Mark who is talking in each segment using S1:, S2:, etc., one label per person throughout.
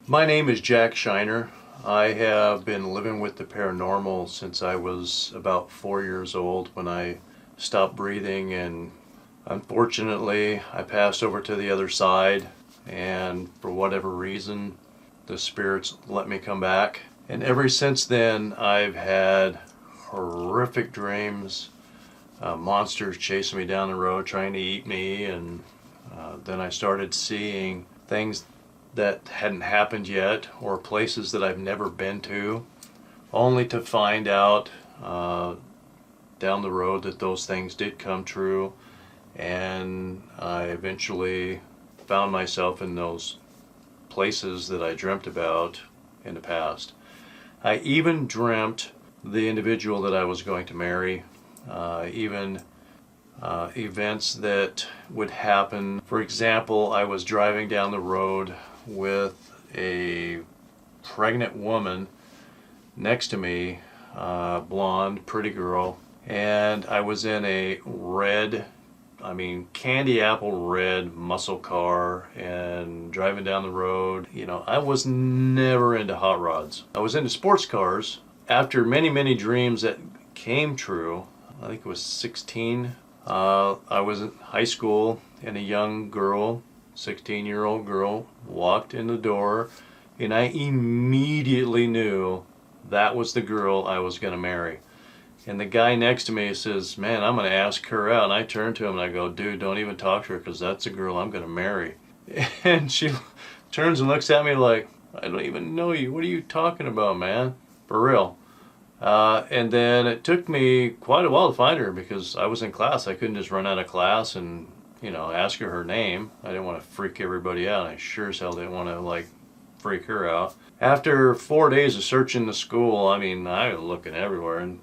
S1: My name is Jack Shiner. I have been living with the paranormal since I was about 4 years old when I stopped breathing, and unfortunately I passed over to the other side, and for whatever reason the spirits let me come back. And ever since then I've had horrific dreams, monsters chasing me down the road trying to eat me, and then I started seeing things that hadn't happened yet, or places that I've never been to, only to find out down the road that those things did come true, and I eventually found myself in those places that I dreamt about in the past. I even dreamt the individual that I was going to marry, even events that would happen. For example, I was driving down the road with a pregnant woman next to me, blonde, pretty girl, and I was in a red, candy apple red muscle car and driving down the road. I was never into hot rods. I was into sports cars. After many, many dreams that came true, I think it was 16, I was in high school, and a young girl, 16-year-old girl, walked in the door, and I immediately knew that was the girl I was going to marry. And the guy next to me says, "Man, I'm going to ask her out." And I turned to him and I go, "Dude, don't even talk to her, because that's the girl I'm going to marry." And she turns and looks at me like, "I don't even know you. What are you talking about, man?" For real. And then it took me quite a while to find her, because I was in class. I couldn't just run out of class and ask her name. I didn't want to freak everybody out. I sure as hell didn't want to freak her out. After 4 days of searching the school, I was looking everywhere and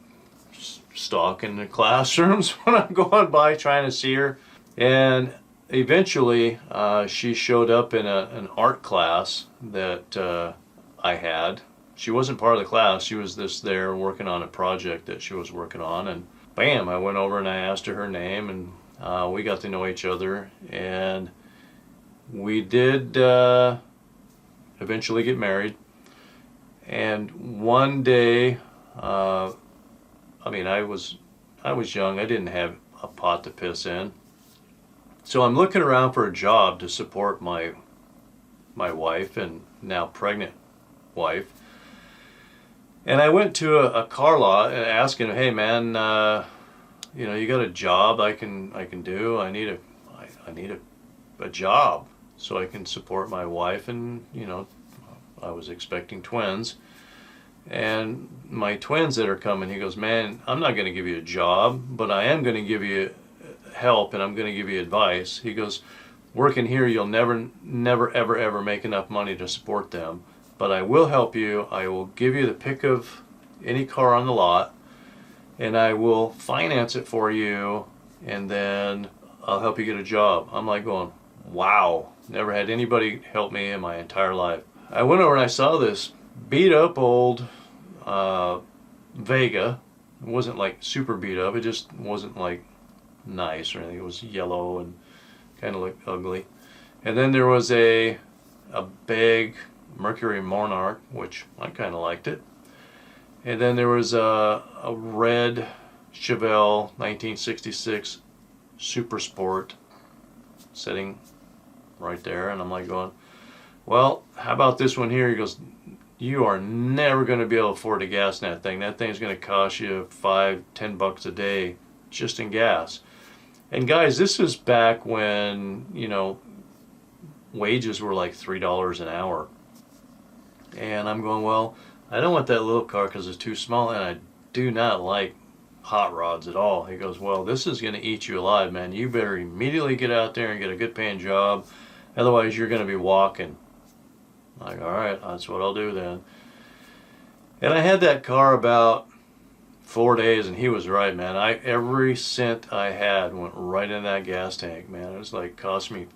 S1: stalking the classrooms when I'm going by trying to see her. And eventually she showed up in an art class that I had. She wasn't part of the class. She was just there working on a project that she was working on, and bam, I went over and I asked her name, and we got to know each other, and we did eventually get married. And one day, I was young. I didn't have a pot to piss in, so I'm looking around for a job to support my wife, and now pregnant wife. And I went to a car lot and asked him, "Hey man, you got a job I can do? I need a job so I can support my wife." And I was expecting twins, and my twins that are coming. He goes, "Man, I'm not going to give you a job, but I am going to give you help, and I'm going to give you advice." He goes, "Working here, you'll never ever make enough money to support them. But I will help you. I will give you the pick of any car on the lot, and I will finance it for you, and then I'll help you get a job." I'm like going, wow, never had anybody help me in my entire life. I went over and I saw this beat up old Vega. It wasn't super beat up. It just wasn't nice or anything. It was yellow and kind of looked ugly. And then there was a big Mercury Monarch, which I kind of liked it. And then there was a red Chevelle 1966 Super Sport sitting right there, and I'm like going, "Well, how about this one here?" He goes, "You are never going to be able to afford to gas in that thing. That thing's going to cost you $5-10 a day just in gas." And guys, this is back when wages were like $3 an hour. And I'm going, well, I don't want that little car because it's too small, and I do not like hot rods at all. He goes, "Well, this is going to eat you alive, man. You better immediately get out there and get a good paying job. Otherwise, you're going to be walking." I'm like, all right, that's what I'll do then. And I had that car about 4 days, and he was right, man. Every cent I had went right in that gas tank, man. It was cost me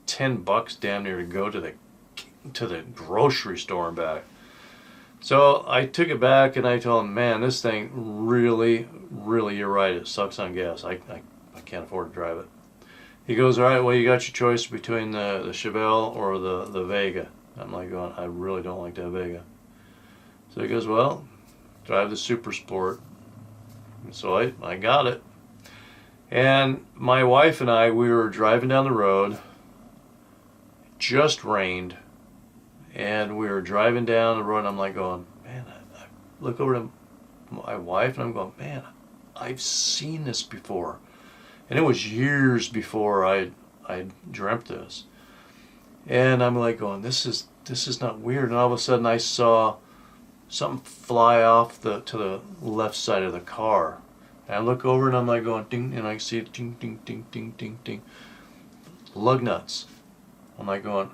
S1: $10 damn near to go to the grocery store and back. So I took it back and I told him, "Man, this thing really, you're right, it sucks on gas. I can't afford to drive it." He goes, "All right, well, you got your choice between the Chevelle or the Vega." I'm like going, I really don't like that Vega. So he goes, well, drive the Super Sport. And so I got it. And my wife and I, we were driving down the road. Just rained. And we were driving down the road, and I'm like going, man, I look over to my wife, and I'm going, man, I've seen this before. And it was years before I dreamt this. And I'm like going, this is not weird. And all of a sudden I saw something fly off to the left side of the car. And I look over and I'm like going, ding, and I see ding, ding, ding, ding, ding, ding. Lug nuts. I'm like going,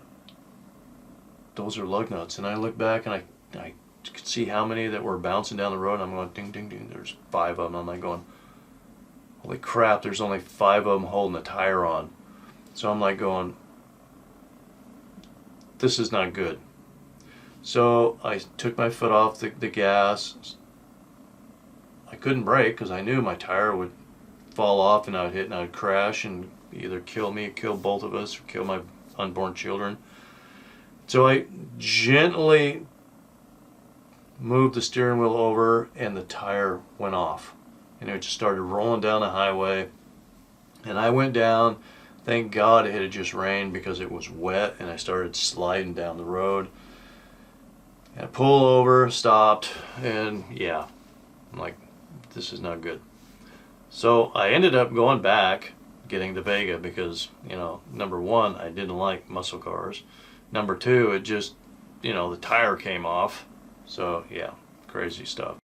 S1: those are lug nuts. And I look back and I could see how many that were bouncing down the road. And I'm going, ding, ding, ding. There's 5 of them. I'm like going, holy crap, there's only 5 of them holding the tire on. So I'm like going, this is not good. So I took my foot off the gas. I couldn't brake because I knew my tire would fall off and I would hit and I would crash and either kill me, kill both of us, or kill my unborn children. So I gently moved the steering wheel over and the tire went off. And it just started rolling down the highway. And I went down. Thank God it had just rained because it was wet, and I started sliding down the road. And I pulled over, stopped, and yeah, I'm like, this is not good. So I ended up going back, getting the Vega because, you know, number one, I didn't like muscle cars. Number two, it just, you know, the tire came off. So yeah, crazy stuff.